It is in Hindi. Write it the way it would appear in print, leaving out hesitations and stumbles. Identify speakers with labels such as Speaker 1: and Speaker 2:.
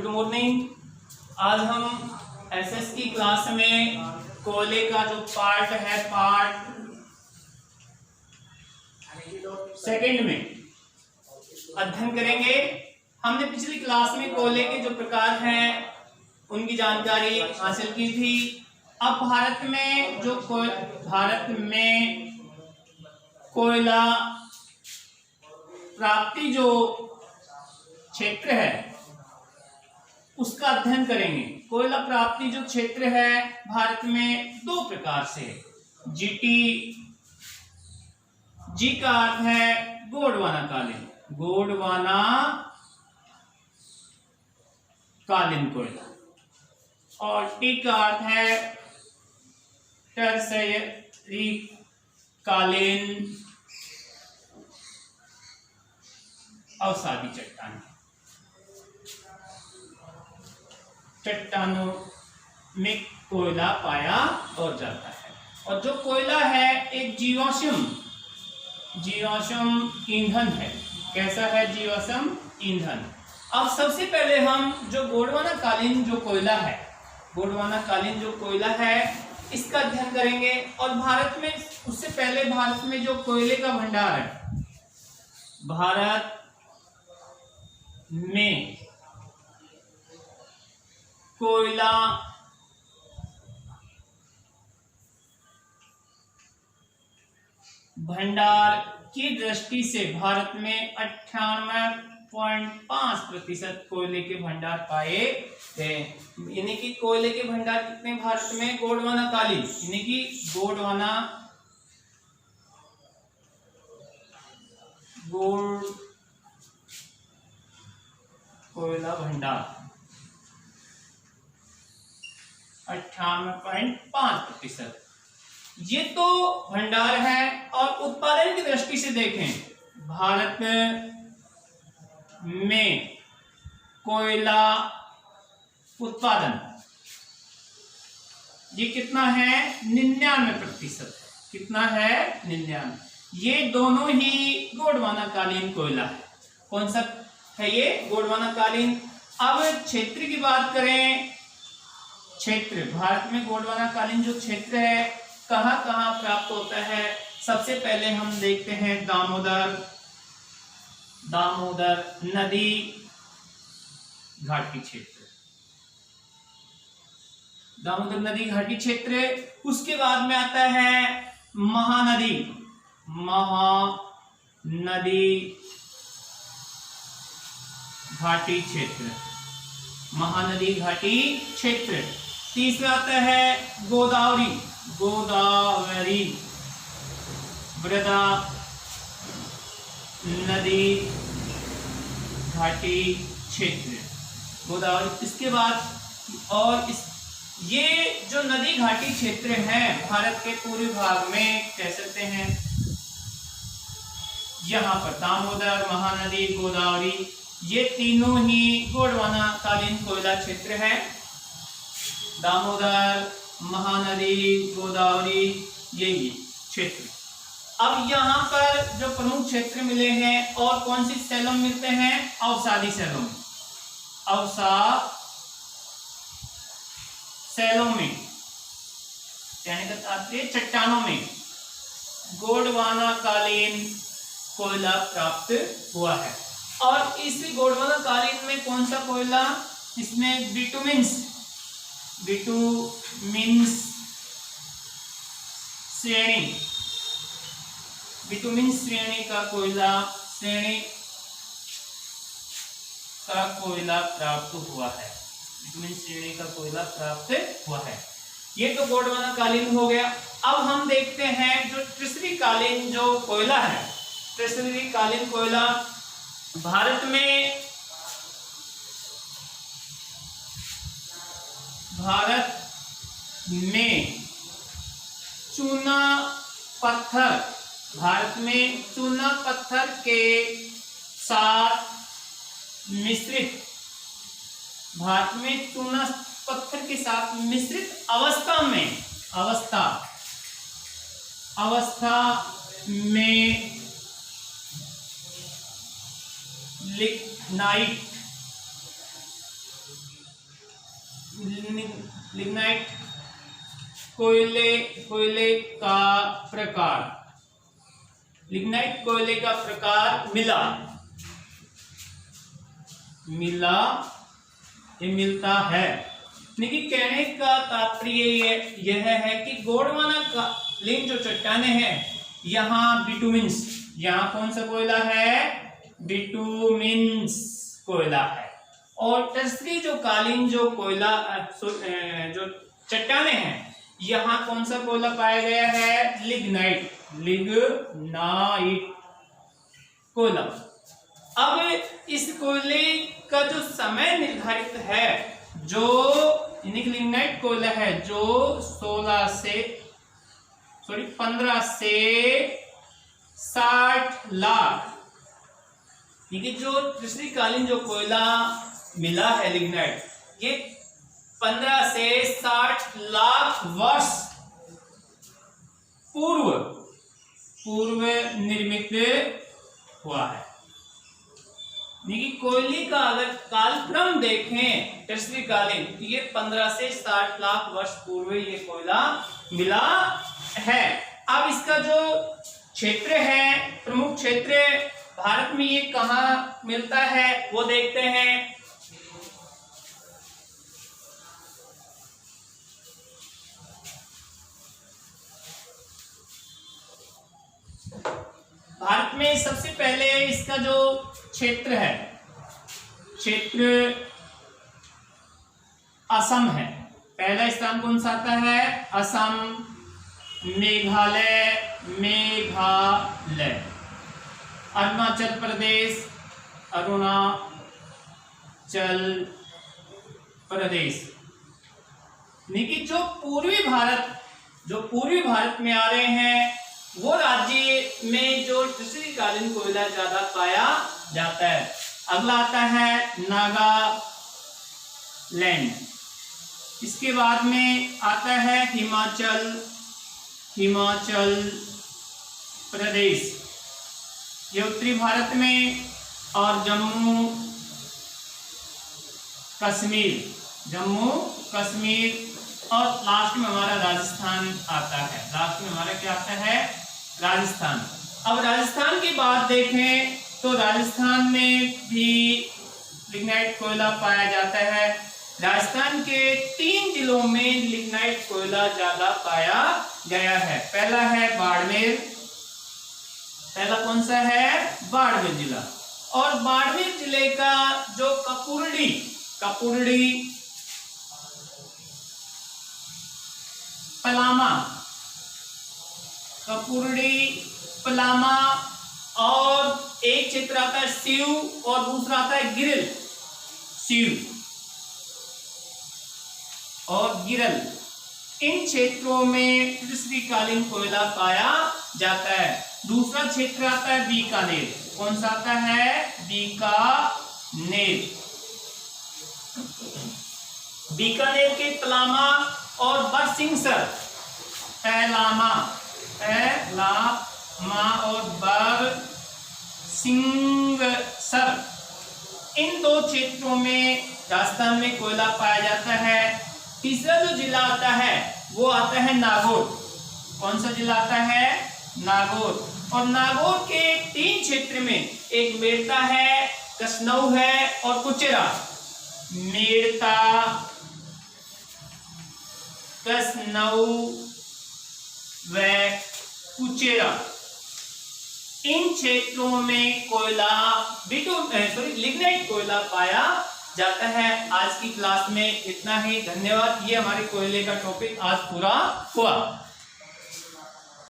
Speaker 1: मॉर्निंग। आज हम एसएस की क्लास में कोयले का जो पार्ट है, पार्ट सेकंड में अध्ययन करेंगे। हमने पिछली क्लास में कोयले के जो प्रकार हैं उनकी जानकारी हासिल की थी। अब भारत में कोयला प्राप्ति जो क्षेत्र है उसका अध्ययन करेंगे। कोयला प्राप्ति जो क्षेत्र है भारत में दो प्रकार से, जीटी, जी का अर्थ है गोंडवाना कालीन, गोंडवाना कालीन कोयला, और टी का अर्थ है टर्शरी कालीन अवसादी चट्टानों में कोयला पाया और जाता है। और जो कोयला है एक जीवाश्म ईंधन है। कैसा है? जीवाश्म ईंधन। अब सबसे पहले हम जो गोंडवाना कालीन जो कोयला है इसका अध्ययन करेंगे। और भारत में उससे पहले भारत में जो कोयले का भंडार है, भारत में कोयला भंडार की दृष्टि से भारत में 98.5% कोयले के भंडार पाए थे। यानी कि कोयले के भंडार कितने भारत में? गोंडवाना कालीन यानी कि गोंडवाना कोयला भंडार 98.5%। ये तो भंडार है। और उत्पादन की दृष्टि से देखें, भारत में कोयला उत्पादन ये कितना है? 99%। कितना है? 99। ये दोनों ही गोंडवाना कालीन कोयला है। कौन सा है ये? गोंडवाना कालीन। अब क्षेत्र की बात करें, क्षेत्र भारत में गोंडवाना कालीन जो क्षेत्र है कहां कहां प्राप्त होता है? सबसे पहले हम देखते हैं दामोदर नदी घाटी क्षेत्र, दामोदर नदी घाटी क्षेत्र। उसके बाद में आता है महानदी घाटी क्षेत्र, महानदी घाटी क्षेत्र। तीसरा आता है गोदावरी वृदा नदी घाटी क्षेत्र, गोदावरी। इसके बाद ये जो नदी घाटी क्षेत्र है भारत के पूर्वी भाग में कह सकते हैं, यहाँ पर दामोदर, महानदी, गोदावरी ये तीनों ही गोंडवाना कालीन कोयला क्षेत्र है। दामोदर, महानदी, गोदावरी यही क्षेत्र। अब यहाँ पर जो प्रमुख क्षेत्र मिले हैं और कौन सी सैलों मिलते हैं? अवसादी सैलों में कहने का तात्पर्य चट्टानों में गोंडवाना कालीन कोयला प्राप्त हुआ है। और इस गोंडवाना कालीन में कौन सा कोयला? इसमें बिटुमिन्स श्रेणी का कोयला प्राप्त हुआ है। बिटुमिन श्रेणी का कोयला प्राप्त हुआ है। ये तो गोंडवाना कालीन हो गया। अब हम देखते हैं जो ट्रिसरी कालीन जो कोयला है, ट्रिसरी कालीन कोयला भारत में चूना पत्थर के साथ मिश्रित अवस्था में लिग्नाइट लिग्नाइट कोयले का प्रकार, लिग्नाइट कोयले का प्रकार मिला, ये मिलता है। लेकिन कहने का तात्पर्य यह है कि गोंडवाना कालीन जो चट्टाने हैं, यहाँ बिटुमिन्स, यहाँ कौन सा कोयला है, बिटुमिन्स कोयला है। और टर्सरी जो कालीन जो कोयला जो चट्टाने हैं, यहाँ कौन सा कोयला पाया गया है, लिग्नाइट कोयला। अब इस कोयले का जो समय निर्धारित है, जो लिग्नाइट कोयला है, जो 15 से 60 लाख, ये जो तीसरी कालीन जो कोयला मिला है लिग्नाइट, ये 15 से 60 लाख वर्ष पूर्व निर्मित हुआ है। कोयले का अगर कालक्रम देखें टर्सरी कालीन, तो ये 15 से 60 लाख वर्ष पूर्व ये कोयला मिला है। अब इसका जो क्षेत्र है, प्रमुख क्षेत्र भारत में ये कहाँ मिलता है वो देखते हैं। भारत में सबसे पहले इसका जो क्षेत्र है, क्षेत्र असम है। पहला स्थान कौन सा आता है, असम, मेघालय, अरुणाचल प्रदेश, लेकिन जो पूर्वी भारत में आ रहे हैं, वो राज्य में जो तीसरी कालीन कोयला ज्यादा पाया जाता है। अगला आता है नागालैंड, इसके बाद में आता है हिमाचल प्रदेश, ये उत्तरी भारत में, और जम्मू कश्मीर, और लास्ट में हमारा राजस्थान आता है। लास्ट में हमारा क्या आता है, राजस्थान। अब राजस्थान की बात देखें तो राजस्थान में भी लिग्नाइट कोयला पाया जाता है। राजस्थान के 3 जिलों में लिग्नाइट कोयला ज्यादा पाया गया है। पहला है बाड़मेर, पहला कौन सा है, बाड़मेर जिला। और बाड़मेर जिले का जो कपुरड़ी, पलामा, और एक क्षेत्र आता है सीव, और दूसरा आता है गिरल। इन क्षेत्रों में तीसरी कालीन कोयला पाया जाता है। दूसरा क्षेत्र आता है बीकानेर, कौन सा आता है, बीकानेर के पलामा और बरसिंगसर, पलामा और बरसिंगसर, इन 2 क्षेत्रों में राजस्थान में कोयला पाया जाता है। तीसरा जो जिला आता है वो आता है नागौर। कौन सा जिला आता है, नागौर। और नागौर के 3 क्षेत्र में, एक मेड़ता है, कसनऊ है, और कुचेरा। मेड़ता, कसनऊ व कुचेरा, इन क्षेत्रों में लिग्नाइट कोयला पाया जाता है। आज की क्लास में इतना ही। धन्यवाद। ये हमारे कोयले का टॉपिक आज पूरा हुआ।